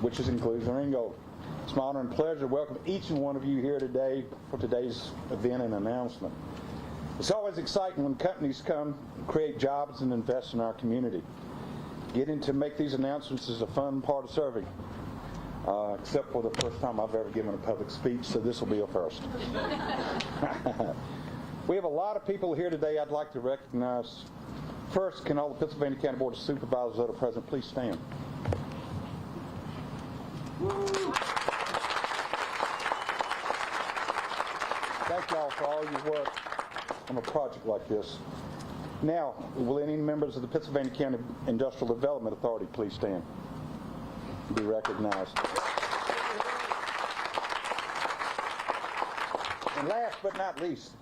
which includes Ringo. It's my honor and pleasure to welcome each and one of you here today for today's event and announcement. It's always exciting when companies come, create jobs, and invest in our community. Getting to make these announcements is a fun part of serving, except for the first time I've ever given a public speech, so this will be a first. We have a lot of people here today I'd like to recognize. First, can all the Pittsylvania County Board of Supervisors that are present please stand? Thank you all for all your work on a project like this. Now, will any members of the Pittsylvania County Industrial Development Authority please stand and be recognized? And last but not least,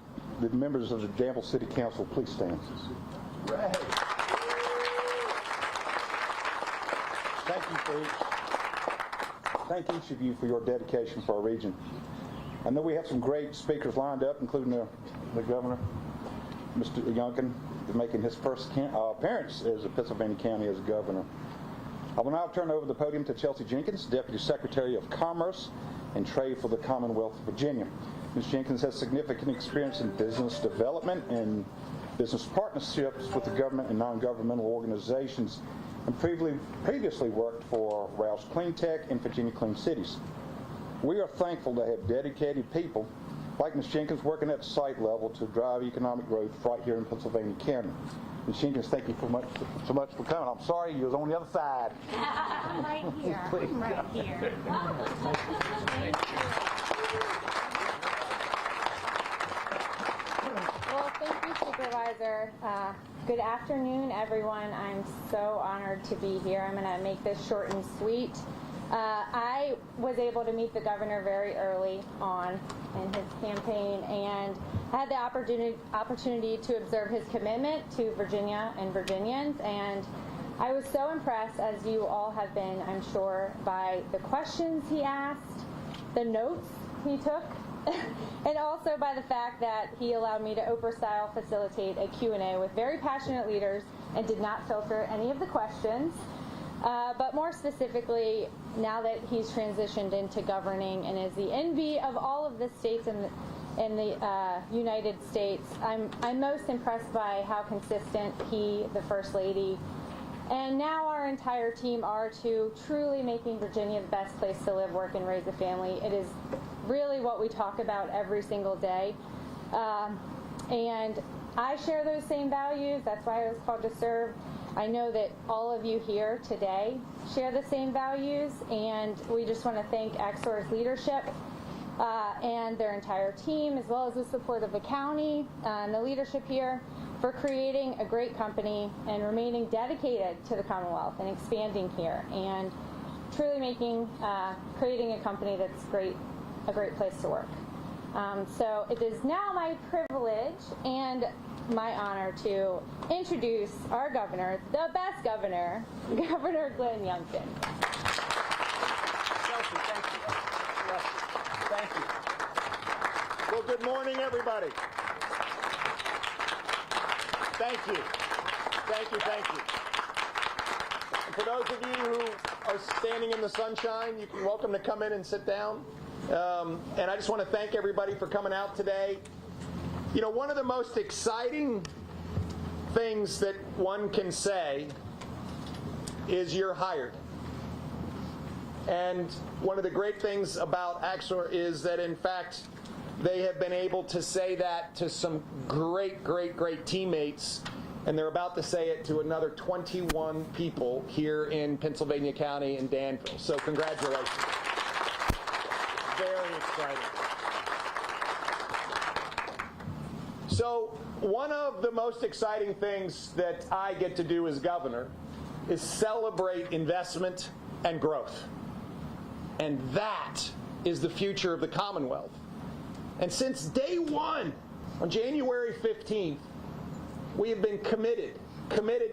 the members of the Danville City Council please stand. Thank each of you for your dedication for our region. I know we have some great speakers lined up, including the Governor, Mr. Youngkin, making his first appearance as a Pittsylvania County as Governor. I will now turn over the podium to Chelsea Jenkins, Deputy Secretary of Commerce and Trade for the Commonwealth of Virginia. Ms. Jenkins has significant experience in business development and business partnerships with the government and non-governmental organizations, and previously worked for Rouse Clean Tech and Virginia Clean Cities. We are thankful to have dedicated people like Ms. Jenkins working at the site level to drive economic growth right here in Pennsylvania County. Ms. Jenkins, thank you so much for coming. I'm sorry you was on the other side. I'm right here. I'm right here. Thank you. Well, thank you, Supervisor. Good afternoon, everyone. I'm so honored to be here. I'm going to make this short and sweet. I was able to meet the governor very early on in his campaign and had the opportunity to observe his commitment to Virginia and Virginians, and I was so impressed, as you all have been, I'm sure, by the questions he asked, the notes he took, and also by the fact that he allowed me to Oprah-style facilitate a Q&A with very passionate leaders and did not filter any of the questions. But more specifically, now that he's transitioned into governing and is the envy of all of the states in the United States, I'm most impressed by how consistent he, the First Lady, and now our entire team are to truly making Virginia the best place to live, work, and raise a family. It is really what we talk about every single day. And I share those same values. That's why I was called to serve. I know that all of you here today share the same values, and we just want to thank Axor's leadership and their entire team, as well as the support of the county and the leadership here, for creating a great company and remaining dedicated to the Commonwealth and expanding here and truly creating a company that's a great place to work. So it is now my privilege and my honor to introduce our governor, the best governor, Governor Glenn Youngkin. Chelsea, thank you. Thank you. Well, good morning, everybody. Thank you. Thank you, thank you. And for those of you who are standing in the sunshine, you're welcome to come in and sit down. And I just want to thank everybody for coming out today. You know, one of the most exciting things that one can say is you're hired. And one of the great things about Axor is that, in fact, they have been able to say that to some great teammates, and they're about to say it to another 21 people here in Pennsylvania County and Danville. So congratulations. Very exciting. So one of the most exciting things that I get to do as governor is celebrate investment and growth. And that is the future of the Commonwealth. And since day one, on January 15th, we have been committed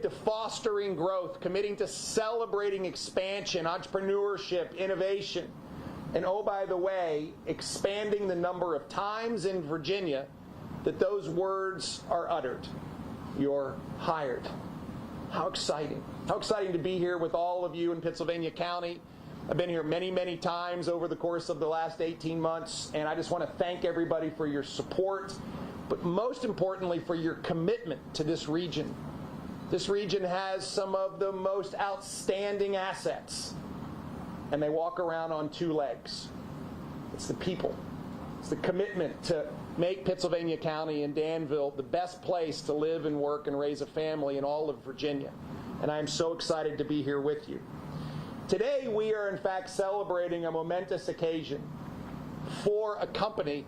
to fostering growth, committing to celebrating expansion, entrepreneurship, innovation, and oh, by the way, expanding the number of times in Virginia that those words are uttered. You're hired. How exciting. How exciting to be here with all of you in Pittsylvania County. I've been here many, many times over the course of the last 18 months, and I just want to thank everybody for your support, but most importantly for your commitment to this region. This region has some of the most outstanding assets, and they walk around on two legs. It's the people. It's the commitment to make Pittsylvania County and Danville the best place to live and work and raise a family in all of Virginia. And I am so excited to be here with you. Today we are in fact celebrating a momentous occasion for a company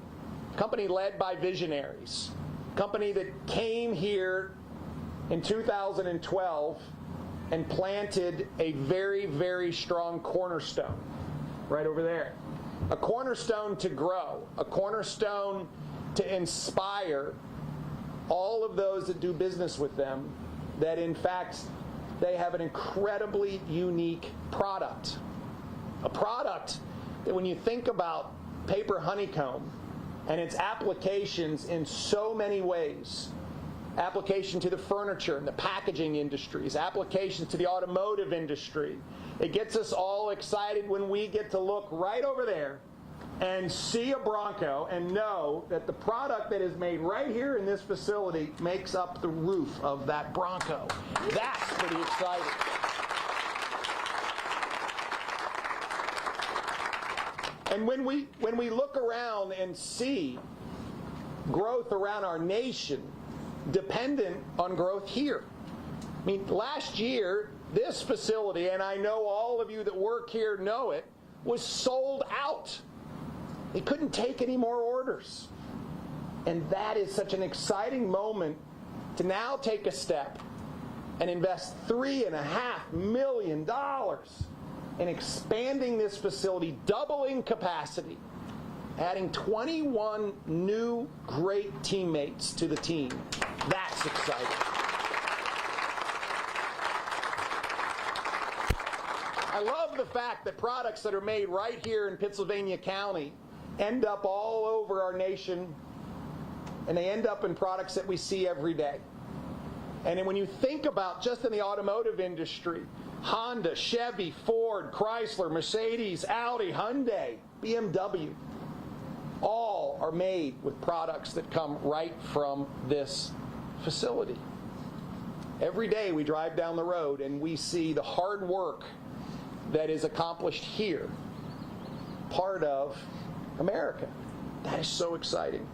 led by visionaries, a company that came here in 2012 and planted a very, very strong cornerstone right over there. A cornerstone to grow, a cornerstone to inspire all of those that do business with them, that in fact they have an incredibly unique product. A product that when you think about paper honeycomb and its applications in so many ways, application to the furniture and the packaging industries, applications to the automotive industry, it gets us all excited when we get to look right over there and see a Bronco and know that the product that is made right here in this facility makes up the roof of that Bronco. That's pretty exciting. And when we look around and see growth around our nation dependent on growth here. I mean, last year, this facility, and I know all of you that work here know it, was sold out. They couldn't take any more orders. And that is such an exciting moment to now take a step and invest $3.5 million in expanding this facility, doubling capacity, adding 21 new great teammates to the team. That's exciting. I love the fact that products that are made right here in Pittsylvania County end up all over our nation, and they end up in products that we see every day. And then when you think about just in the automotive industry, Honda, Chevy, Ford, Chrysler, Mercedes, Audi, Hyundai, BMW, all are made with products that come right from this facility. Every day we drive down the road and we see the hard work that is accomplished here, part of America. That is so exciting.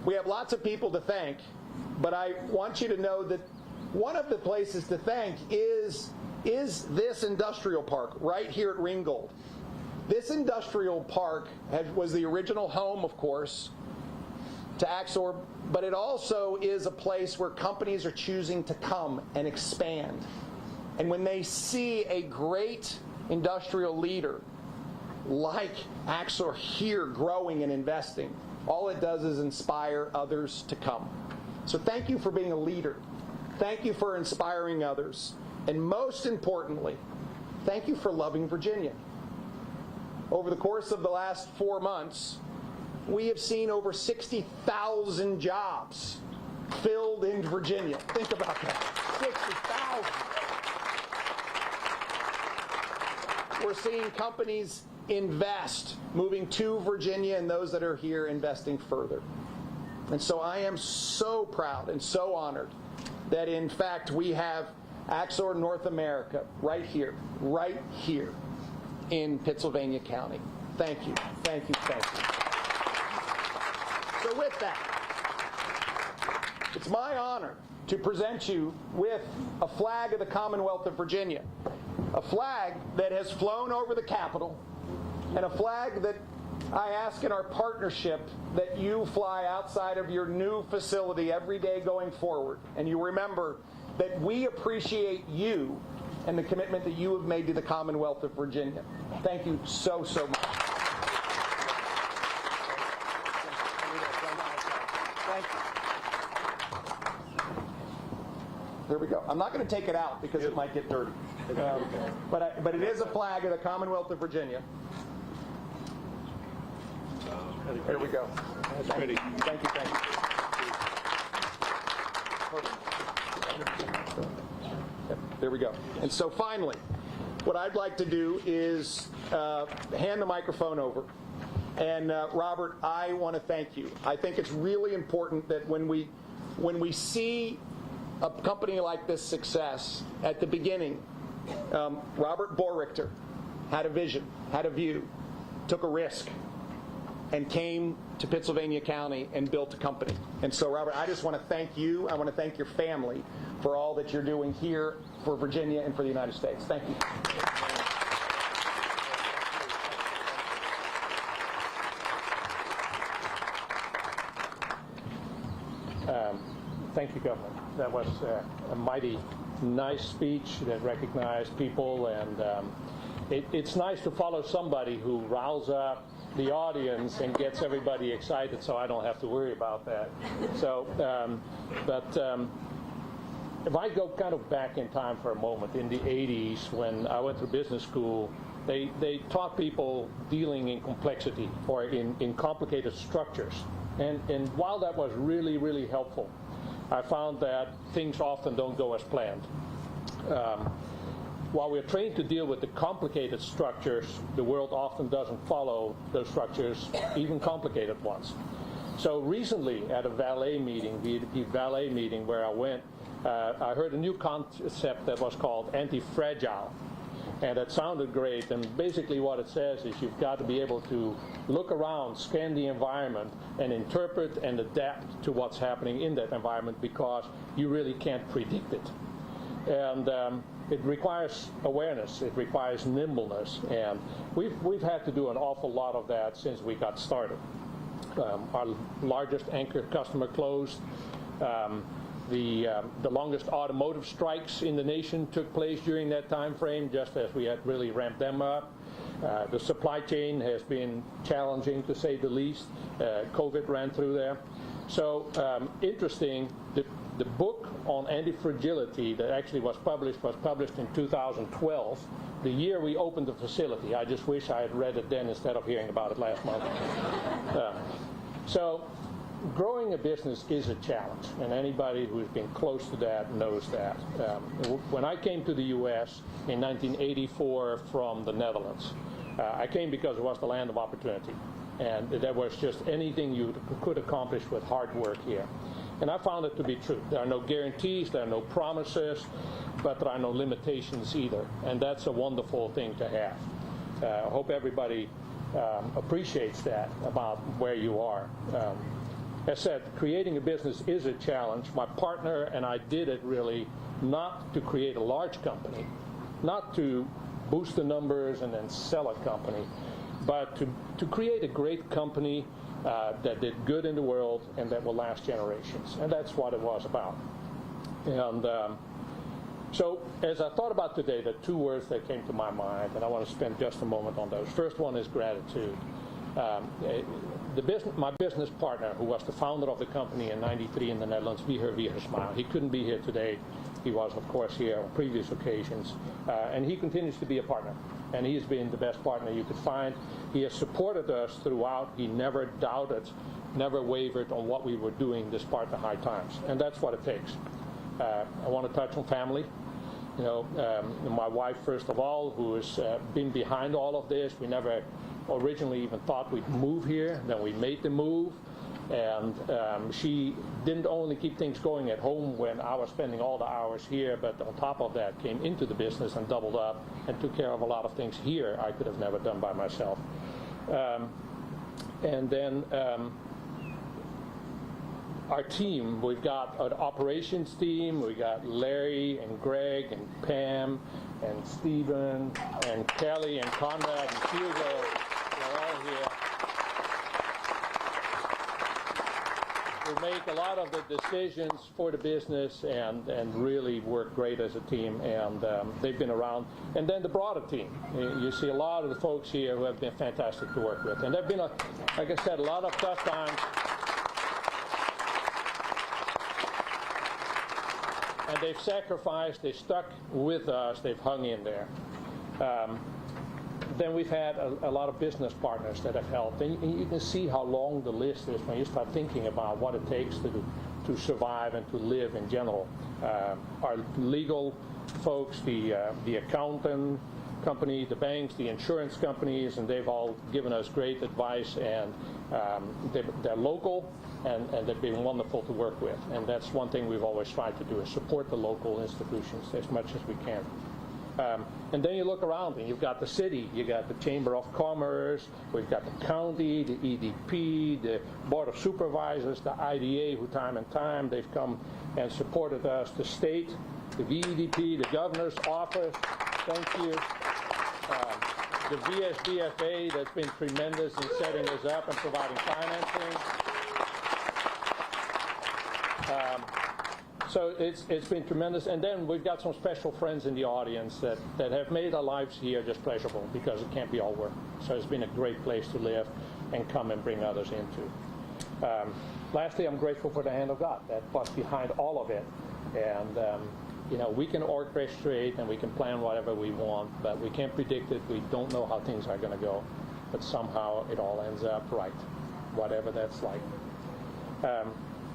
We have lots of people to thank, but I want you to know that one of the places to thank is this industrial park right here at Ringgold. This industrial park was the original home, of course, to Axor, but it also is a place where companies are choosing to come and expand. And when they see a great industrial leader like Axor here growing and investing, all it does is inspire others to come. So thank you for being a leader. Thank you for inspiring others. And most importantly, thank you for loving Virginia. Over the course of the last 4 months, we have seen over 60,000 jobs filled in Virginia. Think about that. 60,000. We're seeing companies invest, moving to Virginia, and those that are here investing further. And so I am so proud and so honored that in fact we have Axor North America right here in Pittsylvania County. Thank you, thank you, thank you. So with that, it's my honor to present you with a flag of the Commonwealth of Virginia, a flag that has flown over the Capitol, and a flag that I ask in our partnership that you fly outside of your new facility every day going forward. And you remember that we appreciate you and the commitment that you have made to the Commonwealth of Virginia. Thank you so, so much. Thank you. There we go. I'm not going to take it out because it might get dirty. But it is a flag of the Commonwealth of Virginia. There we go. Thank you. Thank you. Thank you. There we go. And so finally, what I'd like to do is hand the microphone over. And Robert, I want to thank you. I think it's really important that when we see a company like this success at the beginning, Robert Borrichter had a vision, had a view, took a risk, and came to Pittsylvania County and built a company. And so, Robert, I just want to thank you. I want to thank your family for all that you're doing here for Virginia and for the United States. Thank you. Thank you, Governor. That was a mighty nice speech that recognized people, and it's nice to follow somebody who riles up the audience and gets everybody excited, so I don't have to worry about that. So, if I go kind of back in time for a moment, in the 80s when I went through business school, they taught people dealing in complexity or in complicated structures. And while that was really, really helpful, I found that things often don't go as planned. While we're trained to deal with the complicated structures, the world often doesn't follow those structures, even complicated ones. So recently at a valet meeting, the valet meeting where I went, I heard a new concept that was called anti-fragile. And it sounded great, and basically what it says is you've got to be able to look around, scan the environment, and interpret and adapt to what's happening in that environment because you really can't predict it. And it requires awareness, it requires nimbleness, and we've had to do an awful lot of that since we got started. Our largest anchor customer closed. The longest automotive strikes in the nation took place during that time frame, just as we had really ramped them up. The supply chain has been challenging, to say the least. COVID ran through there. So interesting, the book on anti-fragility that actually was published in 2012, the year we opened the facility. I just wish I had read it then instead of hearing about it last month. So growing a business is a challenge, and anybody who's been close to that knows that. When I came to the U.S. in 1984 from the Netherlands, I came because it was the land of opportunity, and there was just anything you could accomplish with hard work here. And I found it to be true. There are no guarantees, there are no promises, but there are no limitations either, and that's a wonderful thing to have. I hope everybody appreciates that about where you are. As said, creating a business is a challenge. My partner and I did it really not to create a large company, not to boost the numbers and then sell a company, but to create a great company that did good in the world and that will last generations. And that's what it was about. And so as I thought about today, the two words that came to my mind, and I want to spend just a moment on those. First one is gratitude. My business partner, who was the founder of the company in '93 in the Netherlands, Wieger Smile. He couldn't be here today. He was, of course, here on previous occasions. And he continues to be a partner. And he's been the best partner you could find. He has supported us throughout. He never doubted, never wavered on what we were doing despite the high times. And that's what it takes. I want to touch on family. You know, my wife, first of all, who has been behind all of this. We never originally even thought we'd move here. Then we made the move. And she didn't only keep things going at home when I was spending all the hours here, but on top of that came into the business and doubled up and took care of a lot of things here I could have never done by myself. And then our team, we've got an operations team. We've got Larry and Greg and Pam and Stephen and Kelly and Conrad and Hugo. They're all here. We make a lot of the decisions for the business and really work great as a team, and they've been around. And then the broader team. You see a lot of the folks here who have been fantastic to work with. And there have been, like I said, a lot of tough times. And they've sacrificed, they've stuck with us, they've hung in there. Then we've had a lot of business partners that have helped. And you can see how long the list is when you start thinking about what it takes to survive and to live in general. Our legal folks, the accountant company, the banks, the insurance companies, and they've all given us great advice, and they're local, and they've been wonderful to work with. And that's one thing we've always tried to do, is support the local institutions as much as we can. And then you look around and you've got the city, you got the Chamber of Commerce, we've got the county, the EDP, the Board of Supervisors, the IDA, who time and time they've come and supported us, the state, the VEDP, the governor's office, thank you. The VSBFA, that's been tremendous in setting us up and providing financing. So it's been tremendous. And then we've got some special friends in the audience that have made our lives here just pleasurable, because it can't be all work. So it's been a great place to live and come and bring others into. Lastly, I'm grateful for the hand of God that was behind all of it. And we can orchestrate and we can plan whatever we want, but we can't predict it. We don't know how things are going to go. But somehow it all ends up right, whatever that's like.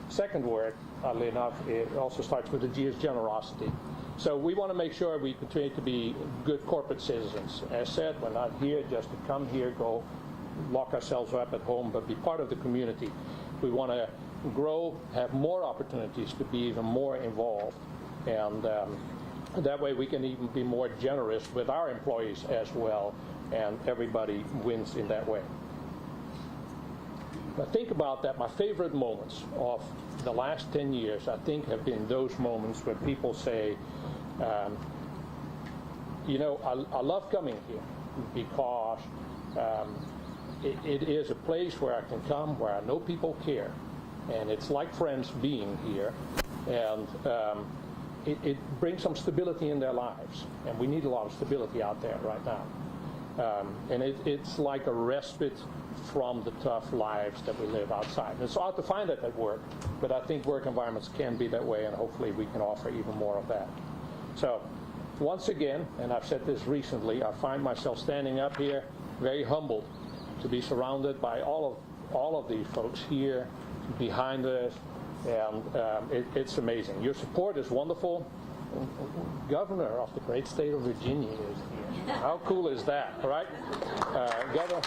Second word, oddly enough, it also starts with the G, is generosity. So we want to make sure we continue to be good corporate citizens. As said, we're not here just to come here, go lock ourselves up at home, but be part of the community. We want to grow, have more opportunities to be even more involved. And that way we can even be more generous with our employees as well, and everybody wins in that way. But think about that. My favorite moments of the last 10 years, I think, have been those moments where people say, I love coming here because it is a place where I can come, where I know people care, and it's like friends being here, and it brings some stability in their lives, and we need a lot of stability out there right now. And it's like a respite from the tough lives that we live outside. And it's hard to find it at work, but I think work environments can be that way, and hopefully we can offer even more of that. So once again, and I've said this recently, I find myself standing up here very humbled to be surrounded by all of these folks here behind us, and it's amazing. Your support is wonderful. Governor of the great state of Virginia is here. How cool is that, right? Governor.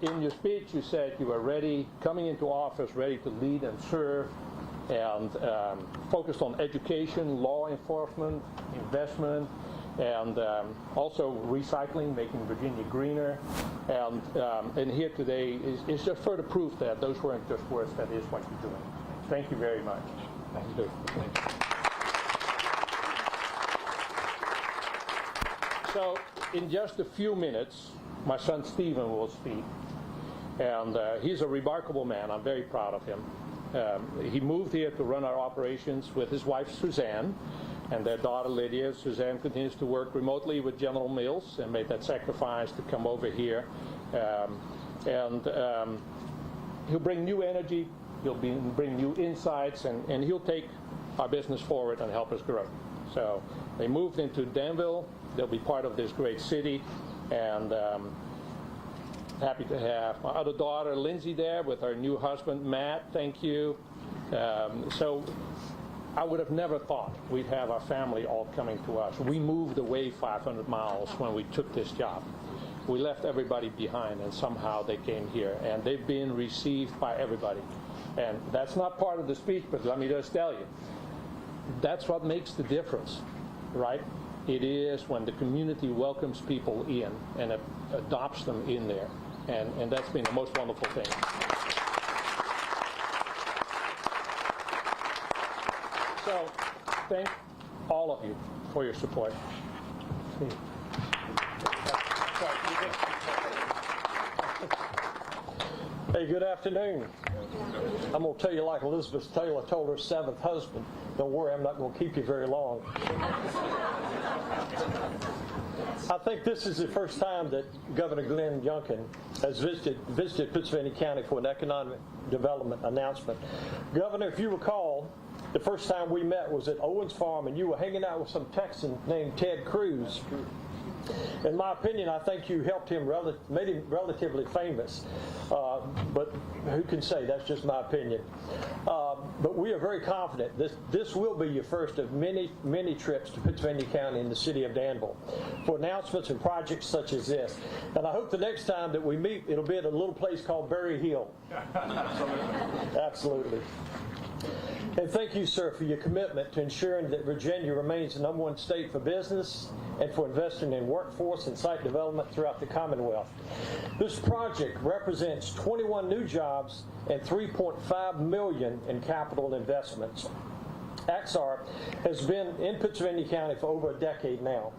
In your speech, you said you were ready, coming into office, ready to lead and serve, and focused on education, law enforcement, investment, and also recycling, making Virginia greener. And here today is just further proof that those weren't just words, that is what you're doing. Thank you very much. Thank you. So in just a few minutes, my son Stephen will speak. And he's a remarkable man. I'm very proud of him. He moved here to run our operations with his wife Suzanne and their daughter Lydia. Suzanne continues to work remotely with General Mills and made that sacrifice to come over here. He'll bring new energy, he'll bring new insights, and he'll take our business forward and help us grow. So they moved into Danville. They'll be part of this great city, and happy to have my other daughter Lindsay there with her new husband Matt. Thank you. So I would have never thought we'd have our family all coming to us. We moved away 500 miles when we took this job. We left everybody behind, and somehow they came here, and they've been received by everybody. And that's not part of the speech, but let me just tell you, that's what makes the difference, right? It is when the community welcomes people in and adopts them in there. And that's been the most wonderful thing. So thank all of you for your support. Hey, good afternoon. I'm going to tell you like Elizabeth Taylor told her seventh husband. Don't worry, I'm not going to keep you very long. I think this is the first time that Governor Glenn Youngkin has visited Pittsylvania County for an economic development announcement. Governor, if you recall, the first time we met was at Owens Farm, and you were hanging out with some Texan named Ted Cruz. In my opinion, I think you helped him, made him relatively famous, but who can say? That's just my opinion. But we are very confident this will be your first of many, many trips to Pittsylvania County in the city of Danville for announcements and projects such as this. And I hope the next time that we meet, it'll be at a little place called Berry Hill. Absolutely. And thank you, sir, for your commitment to ensuring that Virginia remains the #1 state for business and for investing in workforce and site development throughout the Commonwealth. This project represents 21 new jobs and $3.5 million in capital investments. Axar has been in Pittsylvania County for over a decade now.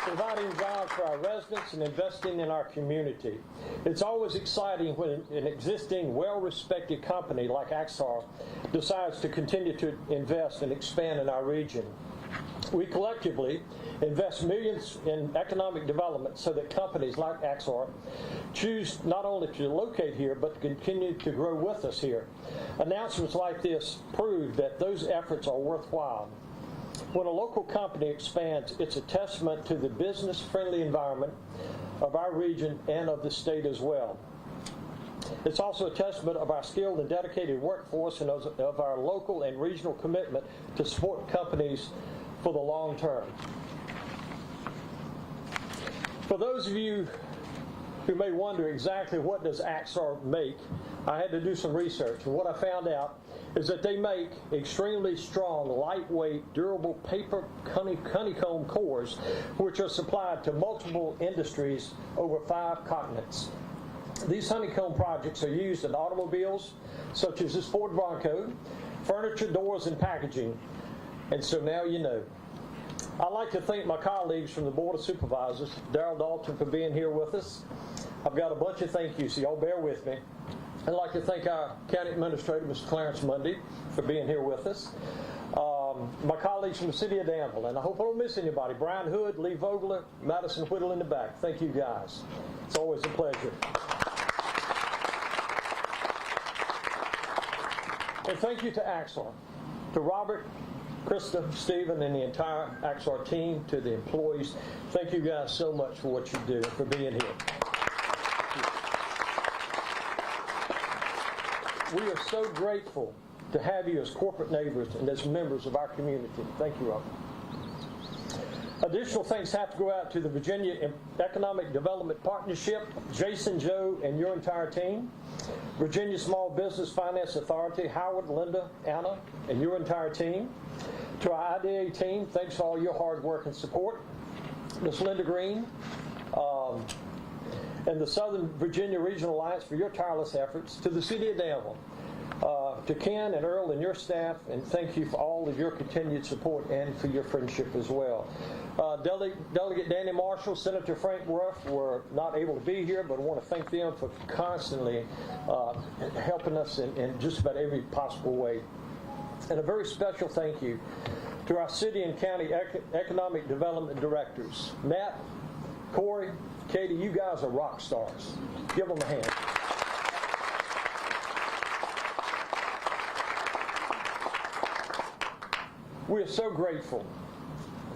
Providing jobs for our residents and investing in our community. It's always exciting when an existing, well-respected company like Axar decides to continue to invest and expand in our region. We collectively invest millions in economic development so that companies like Axar choose not only to locate here, but to continue to grow with us here. Announcements like this prove that those efforts are worthwhile. When a local company expands, it's a testament to the business-friendly environment of our region and of the state as well. It's also a testament of our skilled and dedicated workforce and of our local and regional commitment to support companies for the long term. For those of you who may wonder exactly what does Axar make, I had to do some research, and what I found out is that they make extremely strong, lightweight, durable paper honeycomb cores, which are supplied to multiple industries over 5 continents. These honeycomb projects are used in automobiles, such as this Ford Bronco, furniture, doors, and packaging. And so now you know. I'd like to thank my colleagues from the Board of Supervisors, Darrell Dalton, for being here with us. I've got a bunch of thank yous, so y'all bear with me. I'd like to thank our County Administrator, Mr. Clarence Mundy, for being here with us. My colleagues from the City of Danville, and I hope I don't miss anybody, Brian Hood, Lee Vogler, Madison Whittle in the back. Thank you, guys. It's always a pleasure. And thank you to Axar, to Robert, Krista, Stephen, and the entire Axar team, to the employees. Thank you guys so much for what you do and for being here. We are so grateful to have you as corporate neighbors and as members of our community. Thank you, Robert. Additional thanks have to go out to the Virginia Economic Development Partnership, Jason, Joe, and your entire team. Virginia Small Business Finance Authority, Howard, Linda, Anna, and your entire team. To our IDA team, thanks for all your hard work and support. Ms. Linda Green, and the Southern Virginia Regional Alliance for your tireless efforts. To the City of Danville, to Ken and Earl and your staff, and thank you for all of your continued support and for your friendship as well. Delegate Danny Marshall, Senator Frank Ruff were not able to be here, but I want to thank them for constantly helping us in just about every possible way. And a very special thank you to our city and county economic development directors, Matt, Corey, Katie. You guys are rock stars. Give them a hand. We are so grateful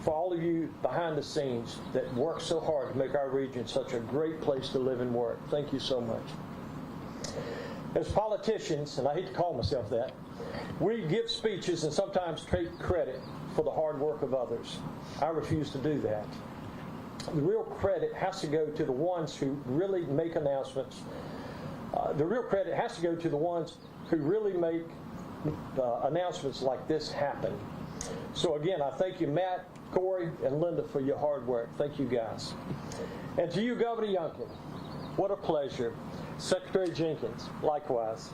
for all of you behind the scenes that work so hard to make our region such a great place to live and work. Thank you so much. As politicians, and I hate to call myself that, we give speeches and sometimes take credit for the hard work of others. I refuse to do that. The real credit has to go to the ones who really make announcements. The real credit has to go to the ones who really make announcements like this happen. So again, I thank you, Matt, Corey, and Linda, for your hard work. Thank you, guys. And to you, Governor Youngkin, what a pleasure. Secretary Jenkins, likewise.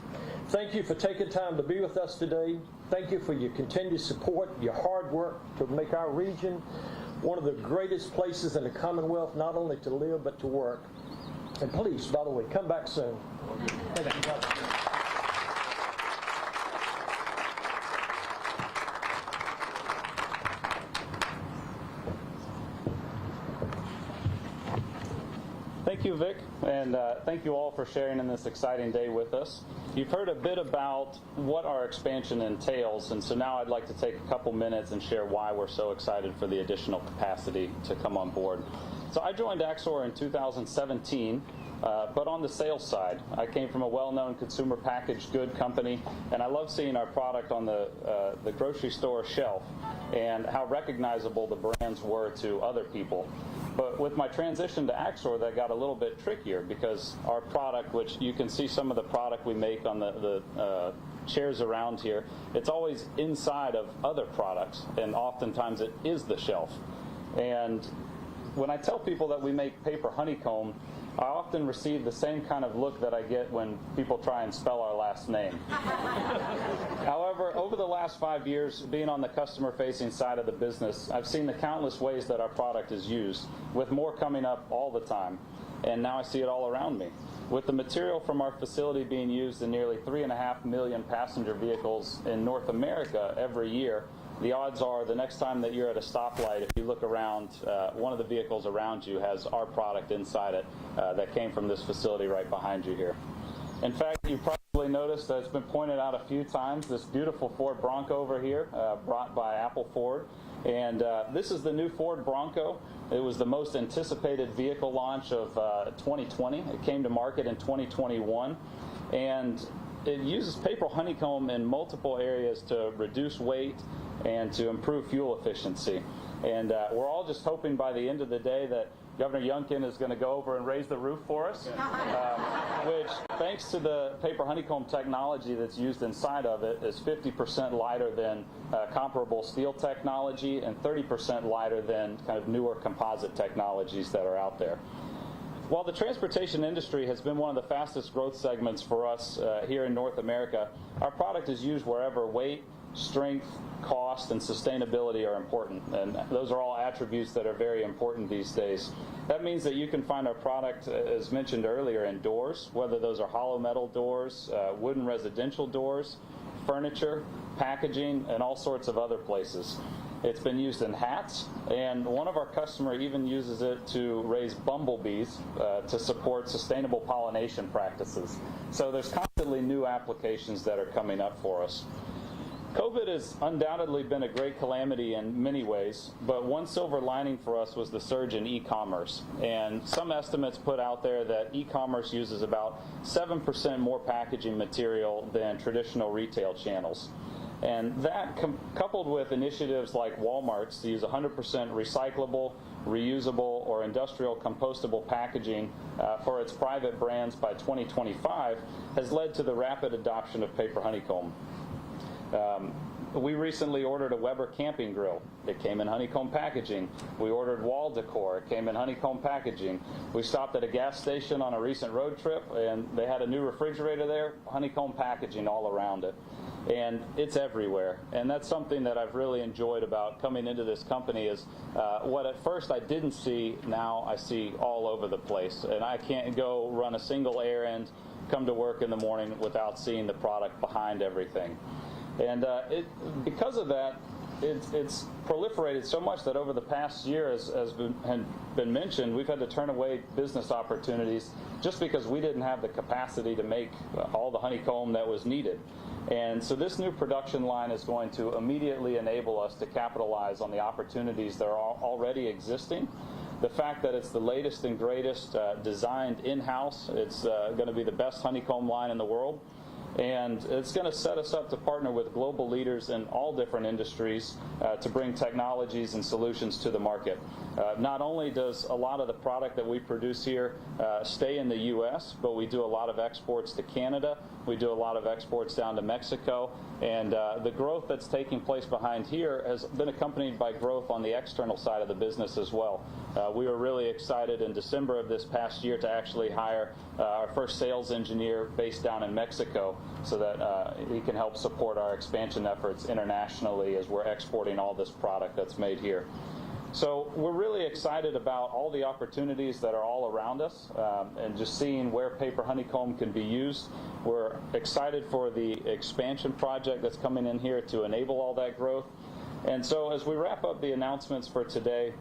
Thank you for taking time to be with us today. Thank you for your continued support, your hard work to make our region one of the greatest places in the Commonwealth, not only to live, but to work. And please, by the way, come back soon. Thank you. you, Vic, and thank you all for sharing in this exciting day with us. You've heard a bit about what our expansion entails, and so now I'd like to take a couple minutes and share why we're so excited for the additional capacity to come on board. So I joined Axor in 2017, but on the sales side. I came from a well-known consumer packaged good company, and I love seeing our product on the grocery store shelf and how recognizable the brands were to other people. But with my transition to Axor, that got a little bit trickier because our product, which you can see some of the product we make on the chairs around here, it's always inside of other products, and oftentimes it is the shelf. And when I tell people that we make paper honeycomb, I often receive the same kind of look that I get when people try and spell our last name. However, over the last 5 years, being on the customer-facing side of the business, I've seen the countless ways that our product is used, with more coming up all the time. And now I see it all around me. With the material from our facility being used in nearly 3.5 million passenger vehicles in North America every year, the odds are the next time that you're at a stoplight, if you look around, one of the vehicles around you has our product inside it that came from this facility right behind you here. In fact, you probably noticed that it's been pointed out a few times, this beautiful Ford Bronco over here, brought by Apple Ford. And this is the new Ford Bronco. It was the most anticipated vehicle launch of 2020. It came to market in 2021. And it uses paper honeycomb in multiple areas to reduce weight and to improve fuel efficiency. And we're all just hoping by the end of the day that Governor Youngkin is going to go over and raise the roof for us, which, thanks to the paper honeycomb technology that's used inside of it, is 50% lighter than comparable steel technology and 30% lighter than kind of newer composite technologies that are out there. While the transportation industry has been one of the fastest growth segments for us here in North America, our product is used wherever weight, strength, cost, and sustainability are important, and those are all attributes that are very important these days. That means that you can find our product, as mentioned earlier, in doors, whether those are hollow metal doors, wooden residential doors, furniture, packaging, and all sorts of other places. It's been used in hats, and one of our customers even uses it to raise bumblebees to support sustainable pollination practices. So there's constantly new applications that are coming up for us. COVID has undoubtedly been a great calamity in many ways, but one silver lining for us was the surge in e-commerce. And some estimates put out there that e-commerce uses about 7% more packaging material than traditional retail channels. And that, coupled with initiatives like Walmart's to use 100% recyclable, reusable, or industrial compostable packaging for its private brands by 2025, has led to the rapid adoption of paper honeycomb. We recently ordered a Weber camping grill. It came in honeycomb packaging. We ordered wall decor. It came in honeycomb packaging. We stopped at a gas station on a recent road trip, and they had a new refrigerator there, honeycomb packaging all around it. And it's everywhere. And that's something that I've really enjoyed about coming into this company is what at first I didn't see, now I see all over the place. And I can't go run a single errand, come to work in the morning without seeing the product behind everything. And because of that, it's proliferated so much that over the past year, as been mentioned, we've had to turn away business opportunities just because we didn't have the capacity to make all the honeycomb that was needed. And so this new production line is going to immediately enable us to capitalize on the opportunities that are already existing. The fact that it's the latest and greatest designed in-house, it's going to be the best honeycomb line in the world. And it's going to set us up to partner with global leaders in all different industries to bring technologies and solutions to the market. Not only does a lot of the product that we produce here stay in the U.S., but we do a lot of exports to Canada. We do a lot of exports down to Mexico. And the growth that's taking place behind here has been accompanied by growth on the external side of the business as well. We were really excited in December of this past year to actually hire our first sales engineer based down in Mexico so that he can help support our expansion efforts internationally as we're exporting all this product that's made here. So we're really excited about all the opportunities that are all around us and just seeing where paper honeycomb can be used. We're excited for the expansion project that's coming in here to enable all that growth. And so as we wrap up the announcements for today,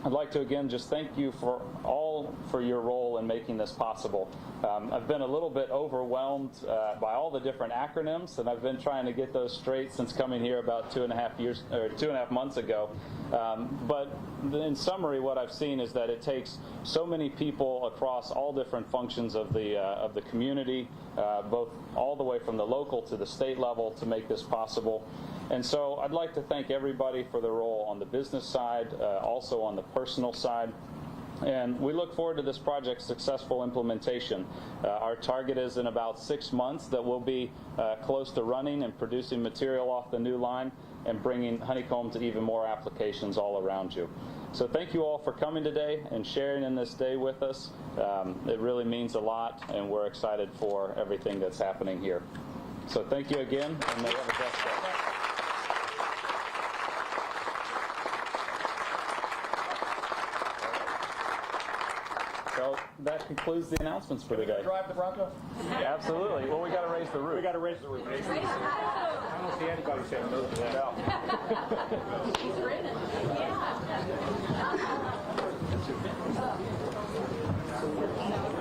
I'd like to again just thank you for all for your role in making this possible. I've been a little bit overwhelmed by all the different acronyms, and I've been trying to get those straight since coming here about 2.5 months ago. But in summary, what I've seen is that it takes so many people across all different functions of the community, both all the way from the local to the state level, to make this possible. And so I'd like to thank everybody for their role on the business side, also on the personal side. And we look forward to this project's successful implementation. Our target is in about 6 months that we'll be close to running and producing material off the new line and bringing Honeycomb to even more applications all around you. So thank you all for coming today and sharing in this day with us. It really means a lot, and we're excited for everything that's happening here. So thank you again, and may you have a blessed day. So that concludes the announcements for today. Drive the Bronco? Absolutely. Well, we got to raise the roof. We got to raise the roof. I don't see anybody saying no to that. She's written. Yeah.